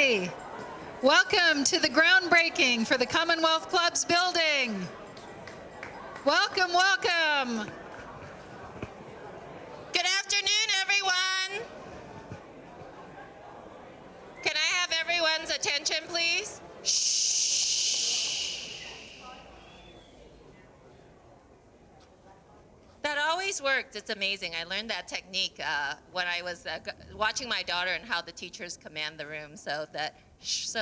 everybody. Welcome to the groundbreaking for the Commonwealth Club's building. Welcome, welcome. Good afternoon, everyone. Can I have everyone's attention, please? Shh. That always works. It's amazing. I learned that technique when I was watching my daughter and how the teachers command the room. So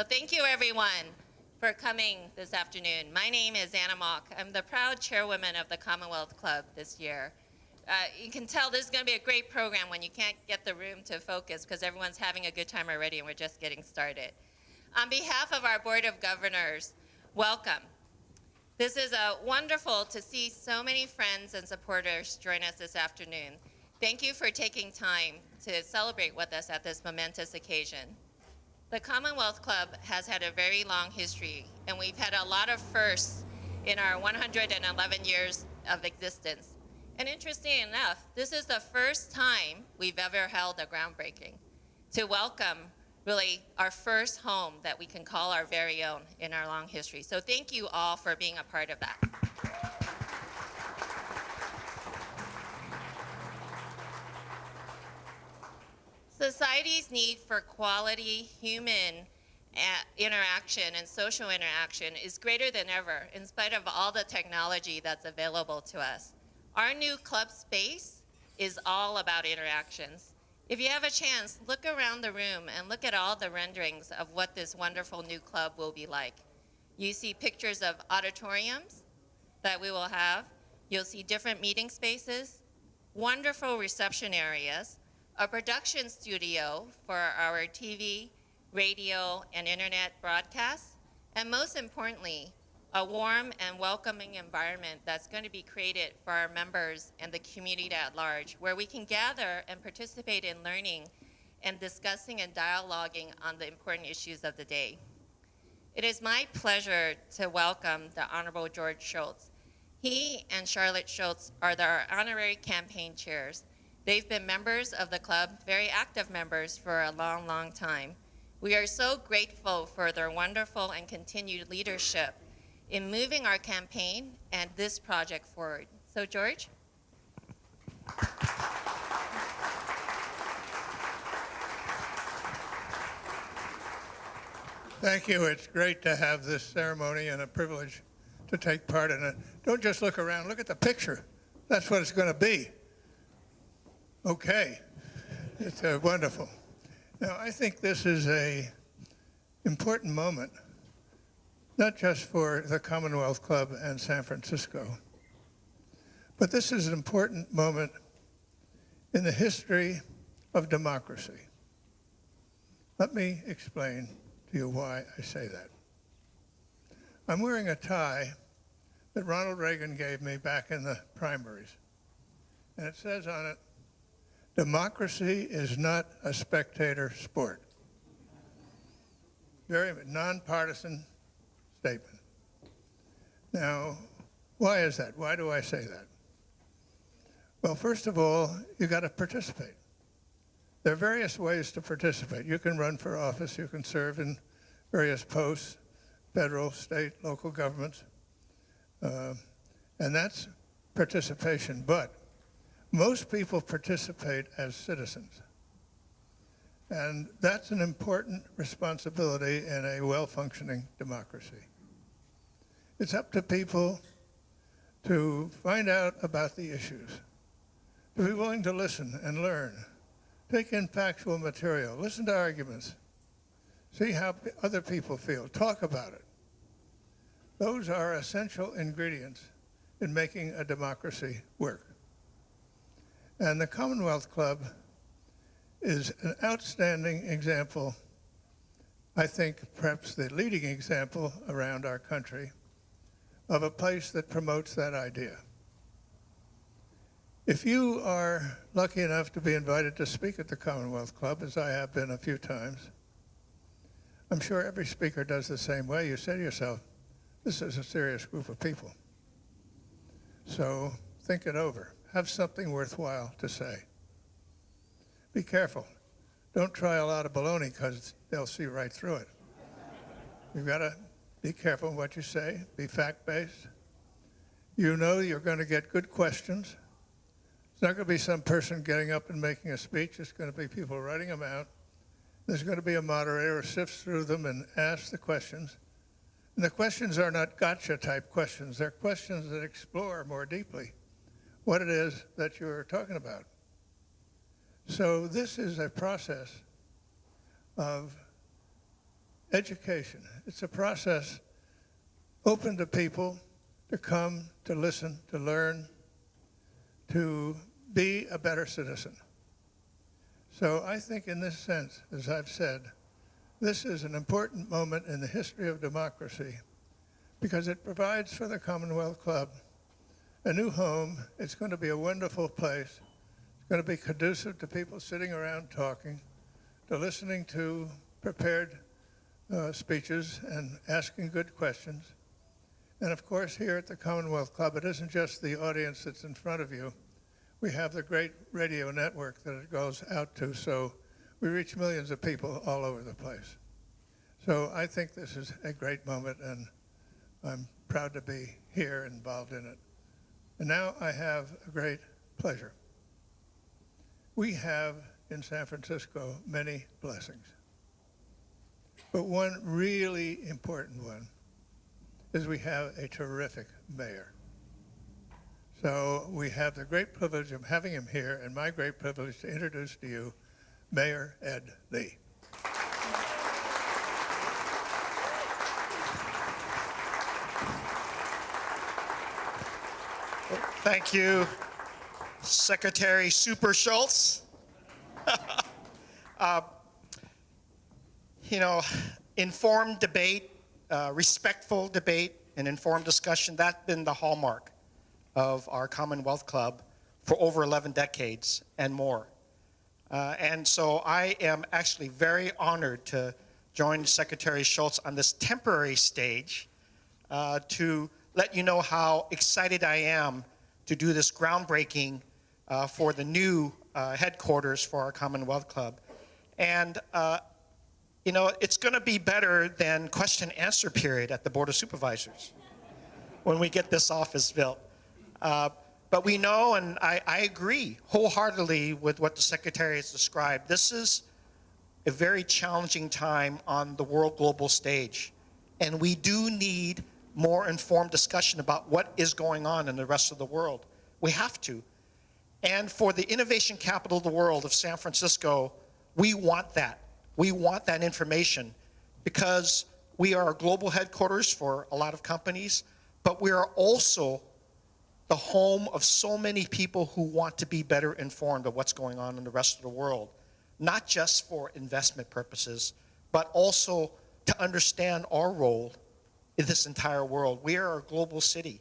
thank you, everyone, for coming this afternoon. My name is Anna Mok. I'm the proud chairwoman of the Commonwealth Club this year. You can tell this is going to be a great program when you can't get the room to focus because everyone's having a good time already and we're just getting started. On behalf of our Board of Governors, welcome. This is wonderful to see so many friends and supporters join us this afternoon. Thank you for taking time to celebrate with us at this momentous occasion. The Commonwealth Club has had a very long history, and we've had a lot of firsts in our 111 years of existence. And interesting enough, this is the first time we've ever held a groundbreaking to welcome really our first home that we can call our very own in our long history. So thank you all for being a part of that. Society's need for quality human interaction and social interaction is greater than ever in spite of all the technology that's available to us. Our new club space is all about interactions. If you have a chance, look around the room and look at all the renderings of what this wonderful new club will be like. You see pictures of auditoriums that we will have. You'll see different meeting spaces, wonderful reception areas, a production studio for our TV, radio, and internet broadcasts, and most importantly, a warm and welcoming environment that's going to be created for our members and the community at large, where we can gather and participate in learning and discussing and dialoguing on the important issues of the day. It is my pleasure to welcome the Honorable George Shultz. He and Charlotte Shultz are our honorary campaign chairs. They've been members of the club, very active members for a long, long time. We are so grateful for their wonderful and continued leadership in moving our campaign and this project forward. So, George? Thank you. It's great to have this ceremony and a privilege to take part in it. Don't just look around, look at the picture. That's what it's going to be. Okay. It's wonderful. Now, I think this is an important moment, not just for the Commonwealth Club and San Francisco, but this is an important moment in the history of democracy. Let me explain to you why I say that. I'm wearing a tie that Ronald Reagan gave me back in the primaries, and it says on it, "Democracy is not a spectator sport." Very nonpartisan statement. Now, why is that? Why do I say that? Well, first of all, you got to participate. There are various ways to participate. You can run for office, you can serve in various posts, federal, state, local governments, and that's participation. But most people participate as citizens. And that's an important responsibility in a well-functioning democracy. It's up to people to find out about the issues, to be willing to listen and learn, take in factual material, listen to arguments, see how other people feel, talk about it. Those are essential ingredients in making a democracy work. And the Commonwealth Club is an outstanding example, I think perhaps the leading example around our country, of a place that promotes that idea. If you are lucky enough to be invited to speak at the Commonwealth Club, as I have been a few times, I'm sure every speaker does the same way. You say to yourself, this is a serious group of people. So think it over. Have something worthwhile to say. Be careful. don't try a lot of baloney because they'll see right through it. You've got to be careful what you say, be fact-based. You know you're going to get good questions. It's not going to be some person getting up and making a speech. It's going to be people writing them out. There's going to be a moderator who sifts through them and asks the questions. And the questions are not gotcha type questions. They're questions that explore more deeply what it is that you're talking about. So this is a process of education. It's a process open to people to come, to listen, to learn, to be a better citizen. So I think in this sense, as I've said, this is an important moment in the history of democracy because it provides for the Commonwealth Club a new home. It's going to be a wonderful place. It's going to be conducive to people sitting around talking, to listening to prepared speeches and asking good questions. And of course, here at the Commonwealth Club, it isn't just the audience that's in front of you. We have the great radio network that it goes out to, so we reach millions of people all over the place. So I think this is a great moment, and I'm proud to be here involved in it. And now I have a great pleasure. We have in San Francisco many blessings, but one really important one is we have a terrific mayor. So we have the great privilege of having him here, and my great privilege to introduce to you Mayor Ed Lee. Thank you, Secretary Super Shultz. Informed debate, respectful debate, and informed discussion, that's been the hallmark of our Commonwealth Club for over 11 decades and more. And so I am actually very honored to join Secretary Shultz on this temporary stage to let you know how excited I am to do this groundbreaking for the new headquarters for our Commonwealth Club. And it's going to be better than question and answer period at the Board of Supervisors when we get this office built. But we know, and I agree wholeheartedly with what the Secretary has described, this is a very challenging time on the world global stage. And we do need more informed discussion about what is going on in the rest of the world. We have to. And for the innovation capital of the world of San Francisco, we want that. We want that information because we are a global headquarters for a lot of companies, but we are also the home of so many people who want to be better informed of what's going on in the rest of the world, not just for investment purposes, but also to understand our role in this entire world. We are a global city.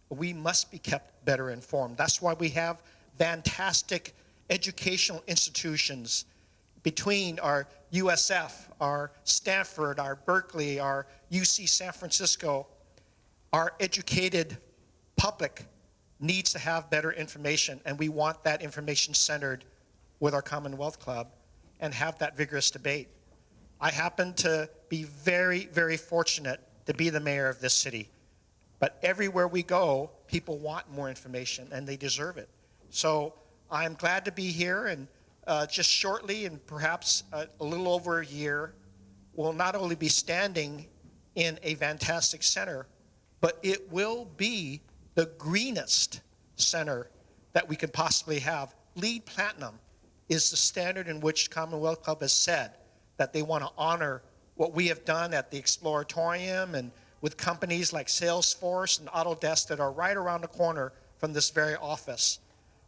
We must be kept better informed. That's why we have fantastic educational institutions between our USF, our Stanford, our Berkeley, our UC San Francisco. Our educated public needs to have better information, and we want that information centered with our Commonwealth Club and have that vigorous debate. I happen to be very, very fortunate to be the mayor of this city, but everywhere we go, people want more information, and they deserve it. So I'm glad to be here, and just shortly, and perhaps a little over a year, we'll not only be standing in a fantastic center, but it will be the greenest center that we could possibly have. LEED Platinum is the standard in which Commonwealth Club has said that they want to honor what we have done at the Exploratorium and with companies like Salesforce and Autodesk that are right around the corner from this very office.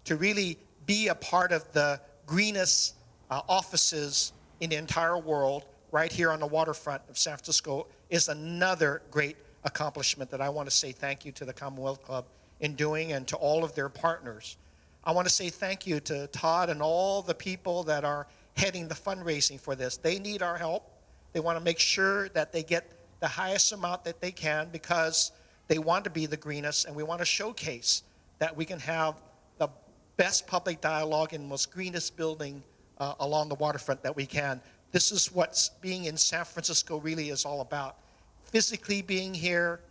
To really be a part of the greenest offices in the entire world right here on the waterfront of San Francisco is another great accomplishment that I want to say thank you to the Commonwealth Club in doing, and to all of their partners. I want to say thank you to Todd and all the people that are heading the fundraising for this. They need our help. They want to make sure that they get the highest amount that they can because they want to be the greenest, and we want to showcase that we can have the best public dialogue in the most greenest building along the waterfront that we can. This is what being in San Francisco really is all about. Physically being here,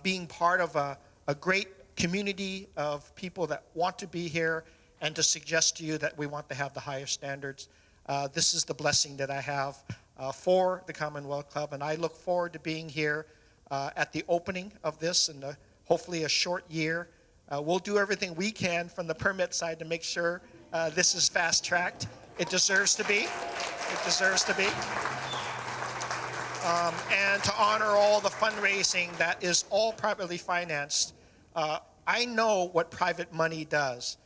being part of a great community of people that want to be here, and to suggest to you that we want to have the highest standards. This is the blessing that I have for the Commonwealth Club, and I look forward to being here at the opening of this in hopefully a short year. We'll do everything we can from the permit side to make sure this is fast-tracked. It deserves to be. It deserves to be. And to honor all the fundraising that is all privately financed. I know what private money does,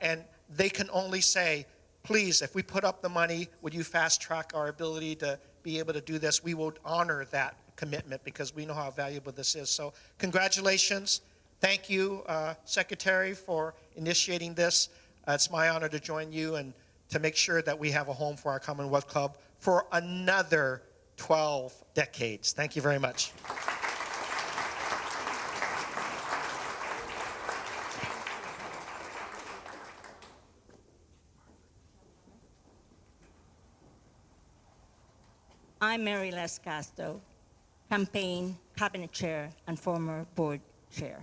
and they can only say, please, if we put up the money, would you fast-track our ability to be able to do this? We will honor that commitment because we know how valuable this is. So congratulations. Thank you, Secretary, for initiating this. It's my honor to join you and to make sure that we have a home for our Commonwealth Club for another 12 decades. Thank you very much. I'm Maryles Casto, campaign cabinet chair and former board chair.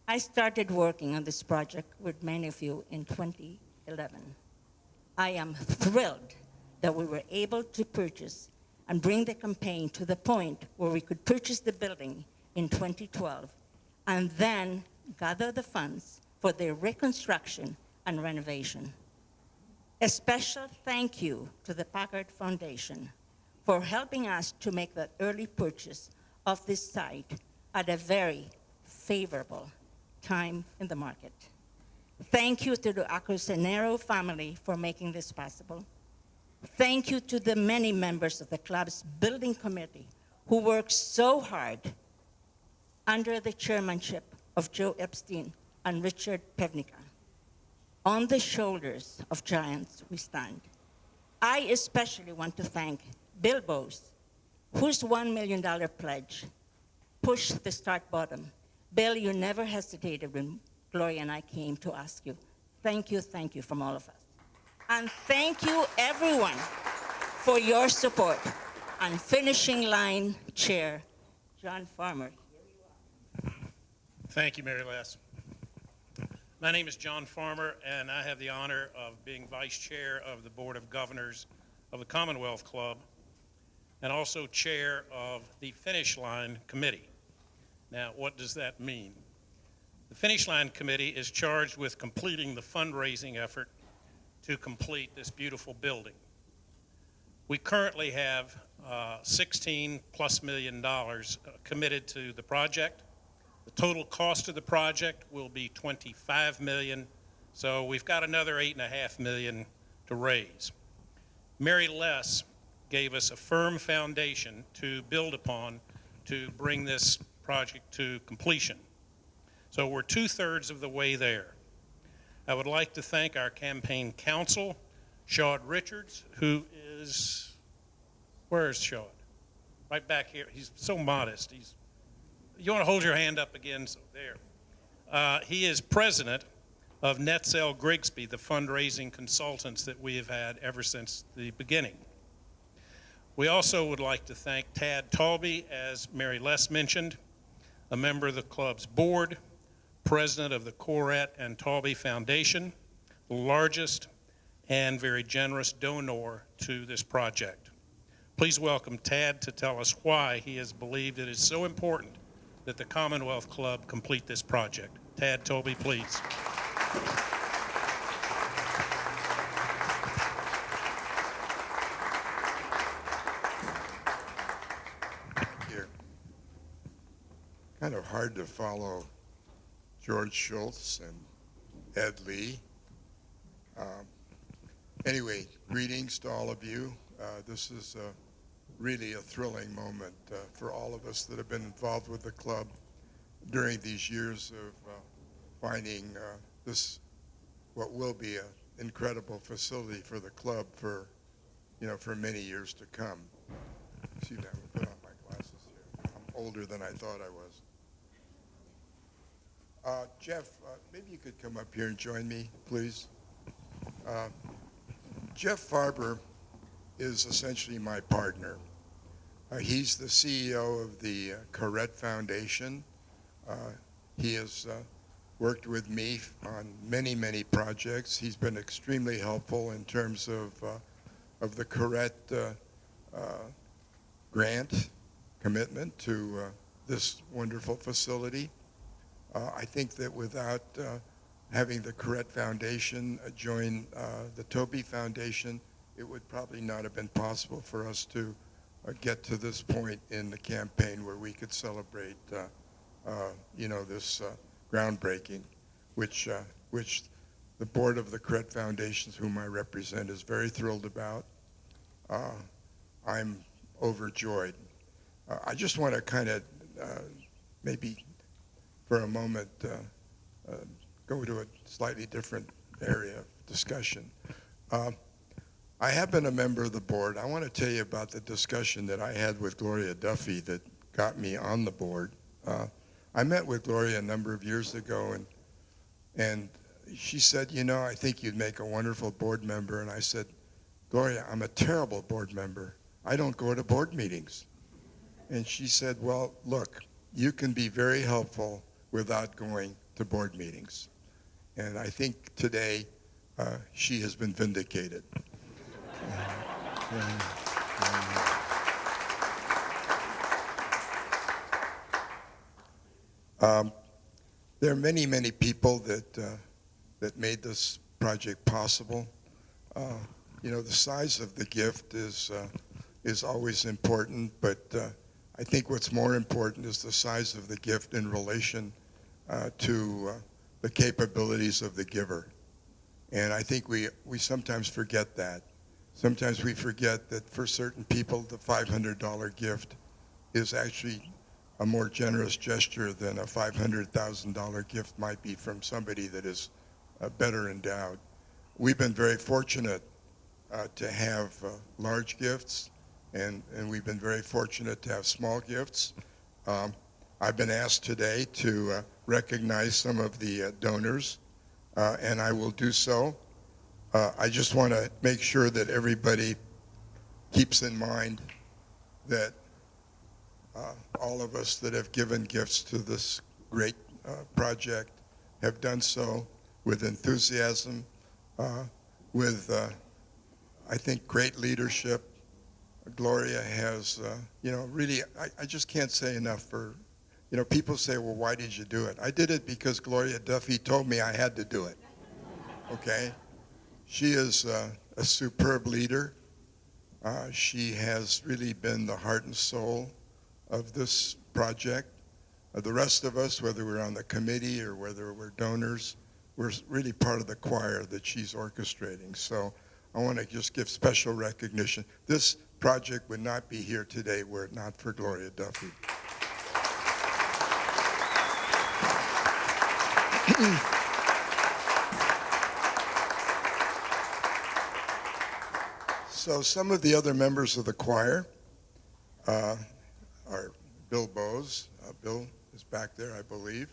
I started working on this project with many of you in 2011. I am thrilled that we were able to purchase and bring the campaign to the point where we could purchase the building in 2012 and then gather the funds for their reconstruction and renovation. A special thank you to the Packard Foundation for helping us to make that early purchase of this site at a very favorable time in the market. Thank you to the Taube family for making this possible. Thank you to the many members of the club's building committee who worked so hard under the chairmanship of Joe Epstein and Richard Pevnica. On the shoulders of giants we stand. I especially want to thank Bill Bose, whose $1 million pledge pushed the start button. Bill, you never hesitated when Gloria and I came to ask you. Thank you from all of us. And thank you, everyone, for your support. And finishing line chair, John Farmer. Thank you, Maryles. My name is John Farmer, and I have the honor of being vice chair of the Board of Governors of the Commonwealth Club, and also chair of the Finish Line Committee. Now, what does that mean? The Finish Line Committee is charged with completing the fundraising effort to complete this beautiful building. We currently have $16+ million committed to the project. The total cost of the project will be $25 million, so we've got another $8.5 million to raise. Maryles gave us a firm foundation to build upon to bring this project to completion. So we're 2/3 of the way there. I would like to thank our campaign counsel, Shaud Richards, who is, where is Shaud? Right back here. He's so modest. You want to hold your hand up again? So there. He is president of Netzel Grigsby, the fundraising consultants that we have had ever since the beginning. We also would like to thank Tad Taube, as Maryles mentioned, a member of the club's board, president of the Corette and Taube Foundation, the largest and very generous donor to this project. Please welcome Tad to tell us why he has believed it is so important that the Commonwealth Club complete this project. Tad Taube, please. Thank you. Kind of hard to follow George Shultz and Ed Lee. Anyway, greetings to all of you. This is really a thrilling moment for all of us that have been involved with the club during these years of finding this, what will be an incredible facility for the club for, for many years to come. Excuse me, I'm gonna put on my glasses here. I'm older than I thought I was. Jeff, maybe you could come up here and join me, please. Jeff Farber is essentially my partner. He's the CEO of the Corrette Foundation. He has worked with me on many, many projects. He's been extremely helpful in terms of the Corrette grant commitment to this wonderful facility. I think that without having the Corrette Foundation join the Taube Foundation, it would probably not have been possible for us to get to this point in the campaign where we could celebrate, this groundbreaking, which the board of the Corrette Foundations, whom I represent, is very thrilled about. I'm overjoyed. I just want to kind of maybe for a moment go to a slightly different area of discussion. I have been a member of the board. I want to tell you about the discussion that I had with Gloria Duffy that got me on the board. I met with Gloria a number of years ago, and she said, I think you'd make a wonderful board member. And I said, Gloria, I'm a terrible board member. I don't go to board meetings. And she said, well, look, you can be very helpful without going to board meetings. And I think today she has been vindicated. There are many, many people that made this project possible. The size of the gift is always important, but I think what's more important is the size of the gift in relation to the capabilities of the giver. And I think we sometimes forget that. Sometimes we forget that for certain people, the $500 gift is actually a more generous gesture than a $500,000 gift might be from somebody that is better endowed. We've been very fortunate to have large gifts, and we've been very fortunate to have small gifts. I've been asked today to recognize some of the donors, and I will do so. I just want to make sure that everybody keeps in mind that all of us that have given gifts to this great project have done so with enthusiasm, with, I think, great leadership. Gloria has, really, I just can't say enough for, people say, well, why did you do it? I did it because Gloria Duffy told me I had to do it, okay? She is a superb leader. She has really been the heart and soul of this project. The rest of us, whether we're on the committee or whether we're donors, we're really part of the choir that she's orchestrating. So I want to just give special recognition. This project would not be here today were it not for Gloria Duffy. So some of the other members of the choir are Bill Bowes. Bill is back there, I believe.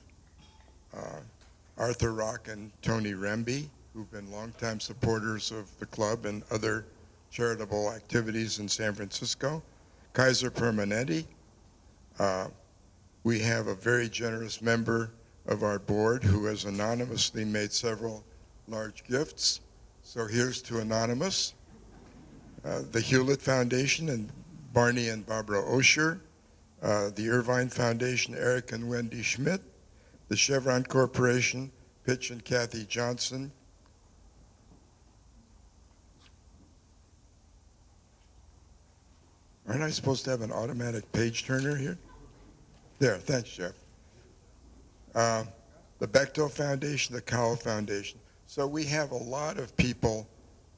Arthur Rock and Tony Remby, who've been longtime supporters of the club and other charitable activities in San Francisco. Kaiser Permanente. We have a very generous member of our board who has anonymously made several large gifts. So here's to Anonymous. The Hewlett Foundation and Barney and Barbara Osher, the Irvine Foundation, Eric and Wendy Schmidt, the Chevron Corporation, Pitch and Kathy Johnson, aren't I supposed to have an automatic page turner here? There, thanks, Jeff. The Bechtel Foundation, the Cowell Foundation. So we have a lot of people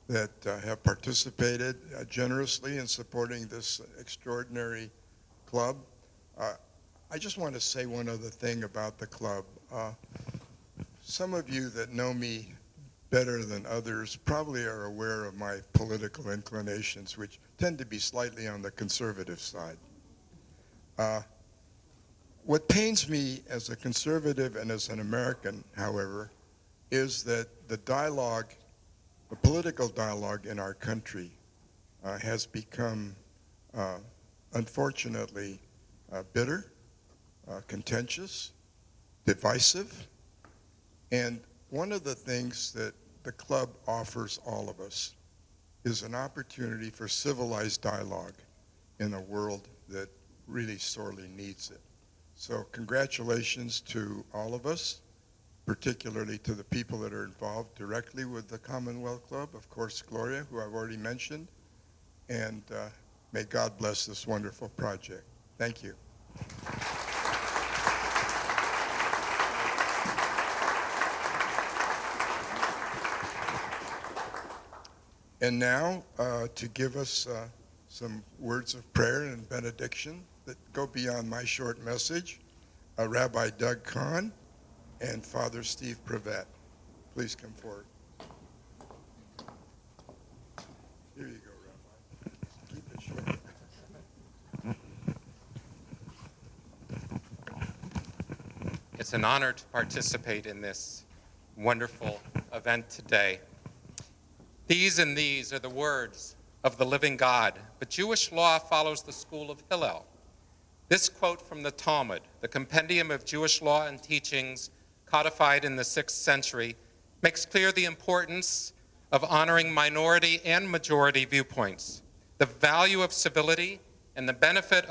that have participated generously in supporting this extraordinary club. I just want to say one other thing about the club. Some of you that know me better than others probably are aware of my political inclinations, which tend to be slightly on the conservative side. What pains me as a conservative and as an American, however, is that the dialogue the political dialogue in our country has become, unfortunately, bitter, contentious, divisive. And one of the things that the club offers all of us is an opportunity for civilized dialogue in a world that really sorely needs it. So congratulations to all of us, particularly to the people that are involved directly with the Commonwealth Club, of course, Gloria, who I've already mentioned, and may God bless this wonderful project. Thank you. And now, to give us some words of prayer and benediction that go beyond my short message, Rabbi Doug Kahn and Father Steve Prevet. Please come forward. Here you go, Rabbi. Keep it short. It's an honor to participate in this wonderful event today. These and these are the words of the living God, but Jewish law follows the school of Hillel. This quote from the Talmud, the compendium of Jewish law and teachings codified in the 6th century, makes clear the importance of honoring minority and majority viewpoints, the value of civility, and the benefit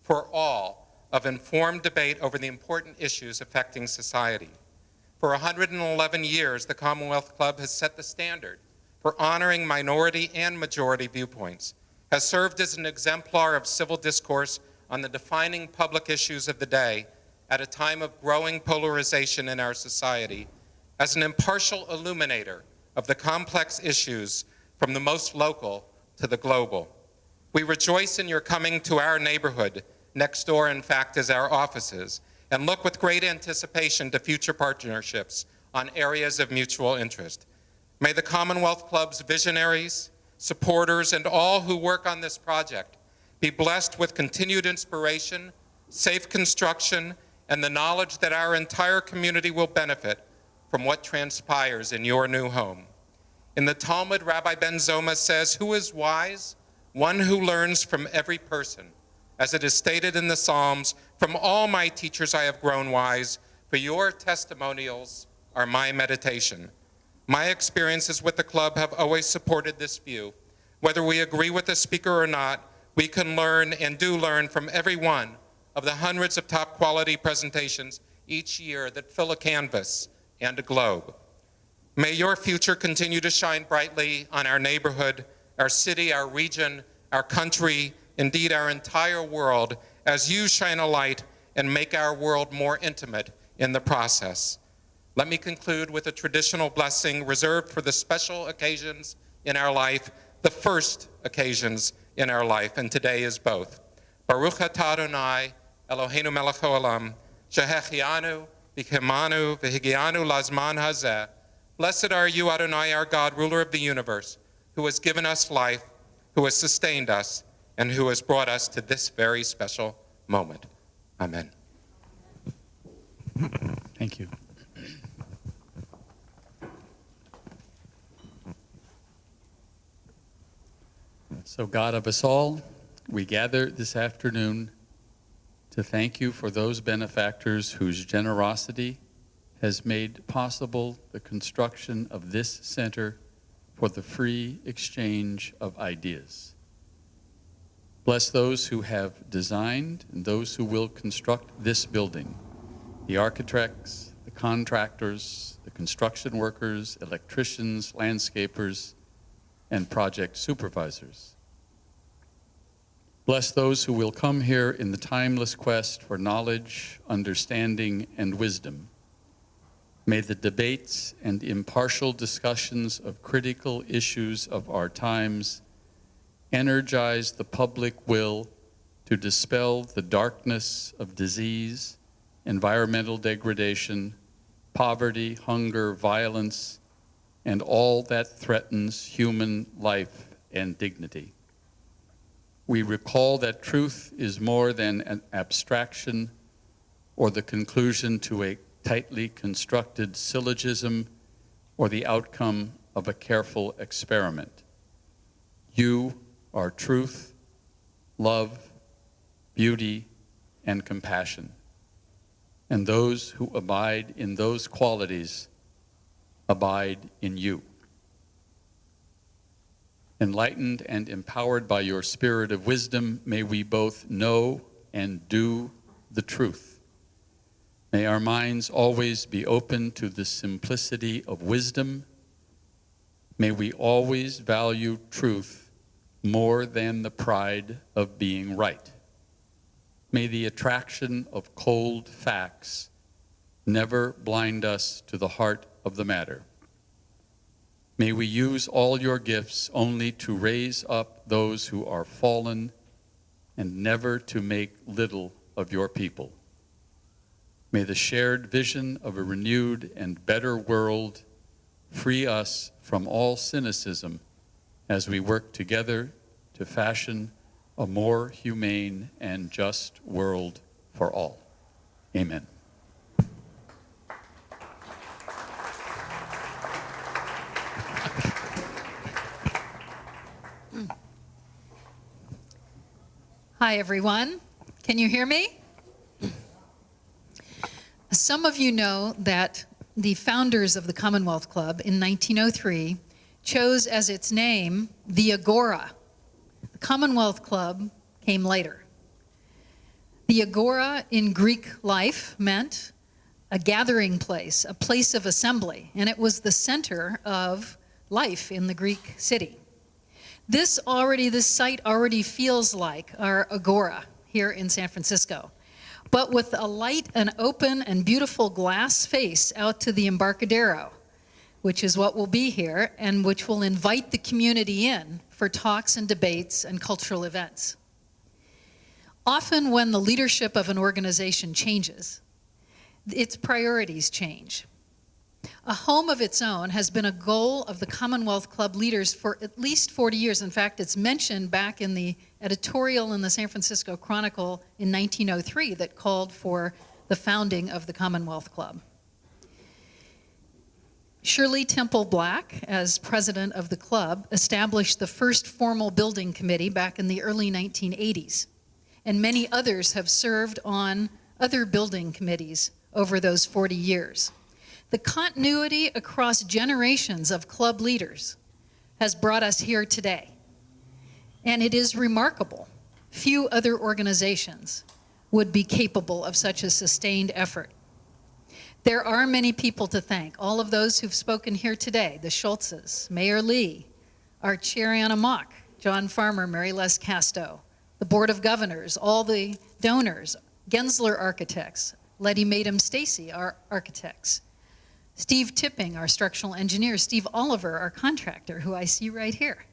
for all of informed debate over the important issues affecting society. For 111 years, the Commonwealth Club has set the standard for honoring minority and majority viewpoints, has served as an exemplar of civil discourse on the defining public issues of the day at a time of growing polarization in our society, as an impartial illuminator of the complex issues from the most local to the global. We rejoice in your coming to our neighborhood. Next door, in fact, is our offices, and look with great anticipation to future partnerships on areas of mutual interest. May the Commonwealth Club's visionaries, supporters, and all who work on this project be blessed with continued inspiration, safe construction, and the knowledge that our entire community will benefit from what transpires in your new home. In the Talmud, Rabbi Ben Zoma says, "Who is wise? One who learns from every person. As it is stated in the Psalms, from all my teachers I have grown wise, for your testimonials are my meditation." My experiences with the club have always supported this view. Whether we agree with the speaker or not, we can learn and do learn from every one of the hundreds of top quality presentations each year that fill a canvas and a globe. May your future continue to shine brightly on our neighborhood, our city, our region, our country, indeed our entire world, as you shine a light and make our world more intimate in the process. Let me conclude with a traditional blessing reserved for the special occasions in our life, the first occasions in our life, and today is both. Baruch atah Adonai, Eloheinu melech haolam, shehechianu, v'kimanu, v'higianu lazman hazeh. Blessed are you, Adonai, our God, ruler of the universe, who has given us life, who has sustained us, and who has brought us to this very special moment. Amen. Thank you. So, God of us all, we gather this afternoon to thank you for those benefactors whose generosity has made possible the construction of this center for the free exchange of ideas. Bless those who have designed and those who will construct this building, the architects, the contractors, the construction workers, electricians, landscapers, and project supervisors. Bless those who will come here in the timeless quest for knowledge, understanding, and wisdom. May the debates and impartial discussions of critical issues of our times energize the public will to dispel the darkness of disease, environmental degradation, poverty, hunger, violence, and all that threatens human life and dignity. We recall that truth is more than an abstraction or the conclusion to a tightly constructed syllogism or the outcome of a careful experiment. You are truth, love, beauty, and compassion. And those who abide in those qualities abide in you. Enlightened and empowered by your spirit of wisdom, may we both know and do the truth. May our minds always be open to the simplicity of wisdom. May we always value truth more than the pride of being right. May the attraction of cold facts never blind us to the heart of the matter. May we use all your gifts only to raise up those who are fallen and never to make little of your people. May the shared vision of a renewed and better world free us from all cynicism as we work together to fashion a more humane and just world for all. Amen. Hi, everyone. Can you hear me? Some of you know that the founders of the Commonwealth Club in 1903 chose as its name the Agora. The Commonwealth Club came later. The Agora in Greek life meant a gathering place, a place of assembly, and it was the center of life in the Greek city. This site already feels like our Agora here in San Francisco, but with a light and open and beautiful glass face out to the Embarcadero, which is what will be here and which will invite the community in for talks and debates and cultural events. Often when the leadership of an organization changes, its priorities change. A home of its own has been a goal of the Commonwealth Club leaders for at least 40 years. In fact, it's mentioned back in the editorial in the San Francisco Chronicle in 1903 that called for the founding of the Commonwealth Club. Shirley Temple Black, as president of the club, established the first formal building committee back in the early 1980s, and many others have served on other building committees over those 40 years. The continuity across generations of club leaders has brought us here today. And it is remarkable. Few other organizations would be capable of such a sustained effort. There are many people to thank, all of those who've spoken here today, the Shultzes, Mayor Lee, our chair Anna Mok, John Farmer, Maryles Casto, the Board of Governors, all the donors, Gensler Architects, Leddy, Maytum, Stacy, our architects, Steve Tipping, our structural engineer, Steve Oliver, our contractor, who I see right here.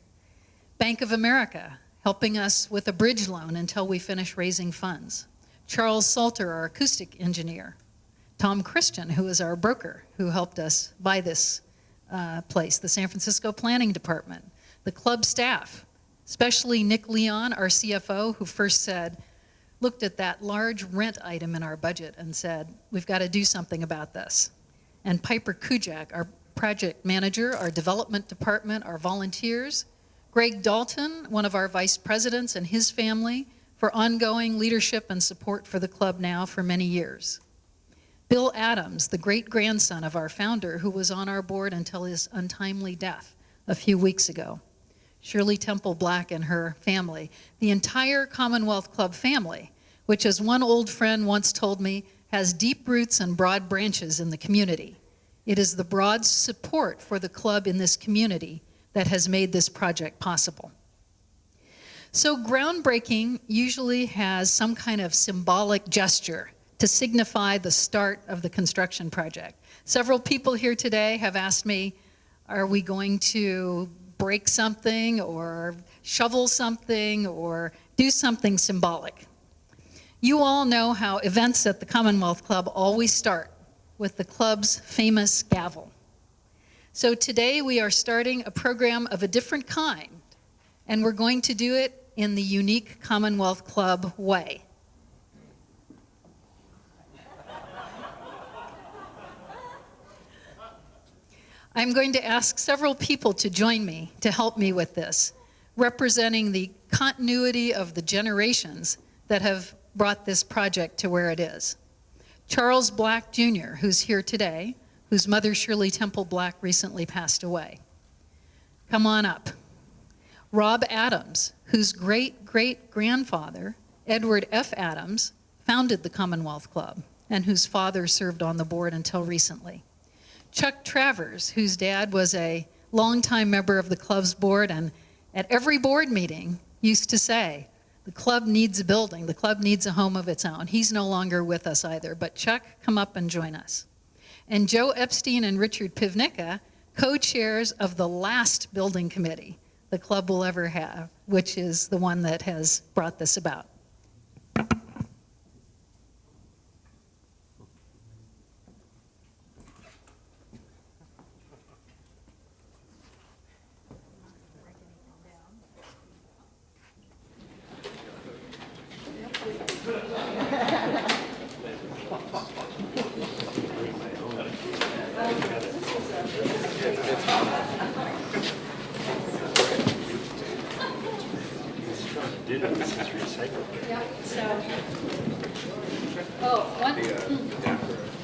Bank of America, helping us with a bridge loan until we finish raising funds. Charles Salter, our acoustic engineer. Tom Christian, who is our broker, who helped us buy this place. The San Francisco Planning Department. The club staff, especially Nick Leon, our CFO, who first looked at that large rent item in our budget and said, we've got to do something about this. And Piper Kujak, our project manager, our development department, our volunteers. Greg Dalton, one of our vice presidents, and his family for ongoing leadership and support for the club now for many years. Bill Adams, the great-grandson of our founder, who was on our board until his untimely death a few weeks ago. Shirley Temple Black and her family. The entire Commonwealth Club family, which, as one old friend once told me, has deep roots and broad branches in the community. It is the broad support for the club in this community that has made this project possible. So groundbreaking usually has some kind of symbolic gesture to signify the start of the construction project. Several people here today have asked me, are we going to break something or shovel something or do something symbolic? You all know how events at the Commonwealth Club always start with the club's famous gavel. So today we are starting a program of a different kind, and we're going to do it in the unique Commonwealth Club way. I'm going to ask several people to join me to help me with this, representing the continuity of the generations that have brought this project to where it is. Charles Black Jr., who's here today, whose mother Shirley Temple Black recently passed away. Come on up. Rob Adams, whose great-great-grandfather, Edward F. Adams, founded the Commonwealth Club, and whose father served on the board until recently. Chuck Travers, whose dad was a longtime member of the club's board, and at every board meeting used to say, the club needs a building, the club needs a home of its own. He's no longer with us either, but Chuck, come up and join us. And Joe Epstein and Richard Pivnicka, co-chairs of the last building committee the club will ever have, which is the one that has brought this about.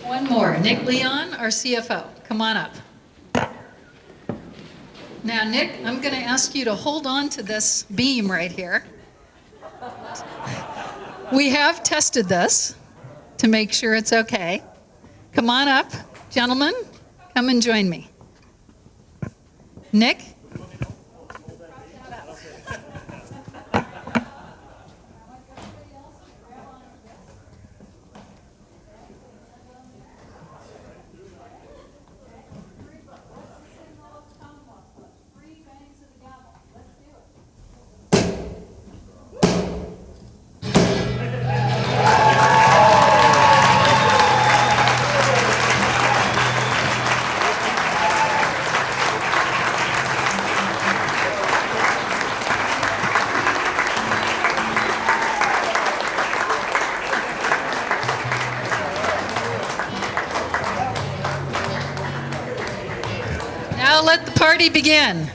One more. Nick Leon, our CFO. Come on up. Now, Nick, I'm going to ask you to hold on to this beam right here. We have tested this to make sure it's okay. Come on up, gentlemen. Come and join me. Nick? Now let the party begin.